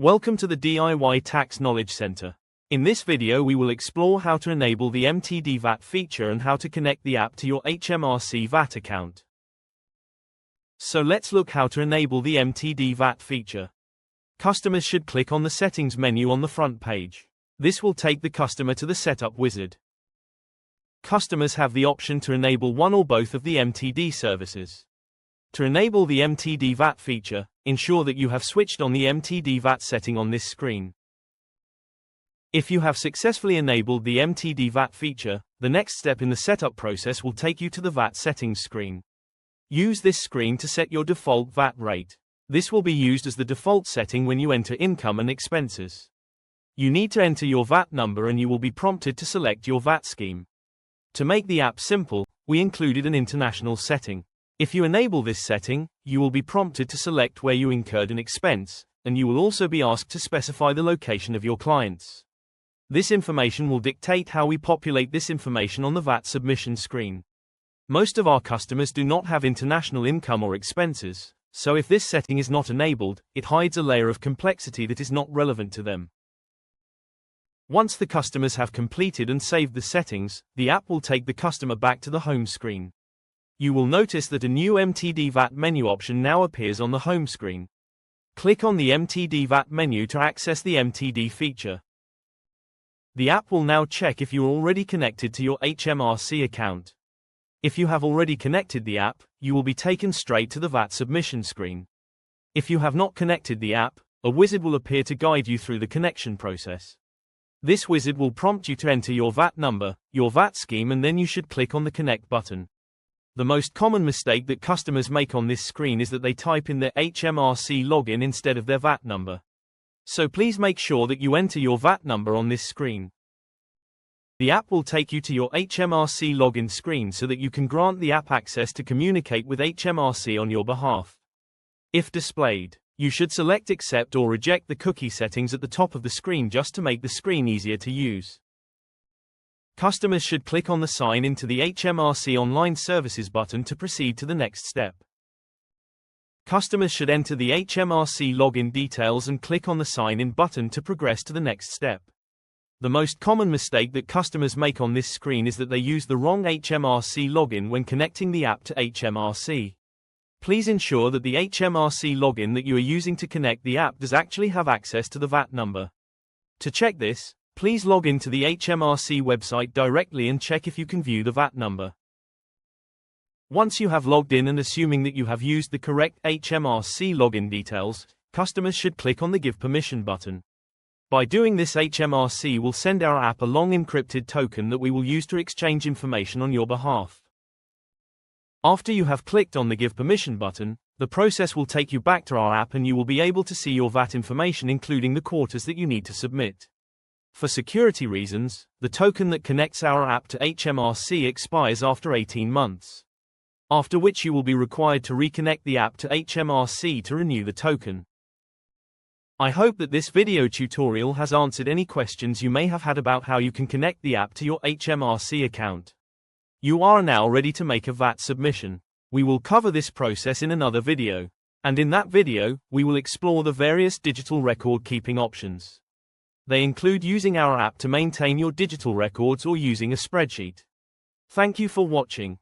Welcome to the DIY Tax Knowledge Center. In this video we will explore how to enable the MTD VAT feature and how to connect the app to your HMRC VAT account. So let's look how to enable the MTD VAT feature. Customers should click on the Settings menu on the front page. This will take the customer to the Setup wizard. Customers have the option to enable one or both of the MTD services. To enable the MTD VAT feature, ensure that you have switched on the MTD VAT setting on this screen. If you have successfully enabled the MTD VAT feature, the next step in the setup process will take you to the VAT settings screen. Use this screen to set your default VAT rate. This will be used as the default setting when you enter income and expenses. You need to enter your VAT number and you will be prompted to select your VAT scheme. To make the app simple, we included an international setting. If you enable this setting, you will be prompted to select where you incurred an expense, and you will also be asked to specify the location of your clients. This information will dictate how we populate this information on the VAT submission screen. Most of our customers do not have international income or expenses, so if this setting is not enabled, it hides a layer of complexity that is not relevant to them. Once the customers have completed and saved the settings, the app will take the customer back to the home screen. You will notice that a new MTD VAT menu option now appears on the home screen. Click on the MTD VAT menu to access the MTD feature. The app will now check if you are already connected to your HMRC account. If you have already connected the app, you will be taken straight to the VAT submission screen. If you have not connected the app, a wizard will appear to guide you through the connection process. This wizard will prompt you to enter your VAT number, your VAT scheme, and then you should click on the Connect button. The most common mistake that customers make on this screen is that they type in their HMRC login instead of their VAT number. So please make sure that you enter your VAT number on this screen. The app will take you to your HMRC login screen so that you can grant the app access to communicate with HMRC on your behalf. If displayed, you should select Accept or reject the cookie settings at the top of the screen just to make the screen easier to use. Customers should click on the Sign into the HMRC Online Services button to proceed to the next step. Customers should enter the HMRC login details and click on the Sign In button to progress to the next step. The most common mistake that customers make on this screen is that they use the wrong HMRC login when connecting the app to HMRC. Please ensure that the HMRC login that you are using to connect the app does actually have access to the VAT number. To check this, please log into the HMRC website directly and check if you can view the VAT number. Once you have logged in and assuming that you have used the correct HMRC login details, customers should click on the Give Permission button. By doing this, HMRC will send our app a long encrypted token that we will use to exchange information on your behalf. After you have clicked on the Give Permission button, the process will take you back to our app and you will be able to see your VAT information, including the quarters that you need to submit. For security reasons, the token that connects our app to HMRC expires after 18 months. After which you will be required to reconnect the app to HMRC to renew the token. I hope that this video tutorial has answered any questions you may have had about how you can connect the app to your HMRC account. You are now ready to make a VAT submission. We will cover this process in another video. And in that video, we will explore the various digital record keeping options. They include using our app to maintain your digital records or using a spreadsheet. Thank you for watching.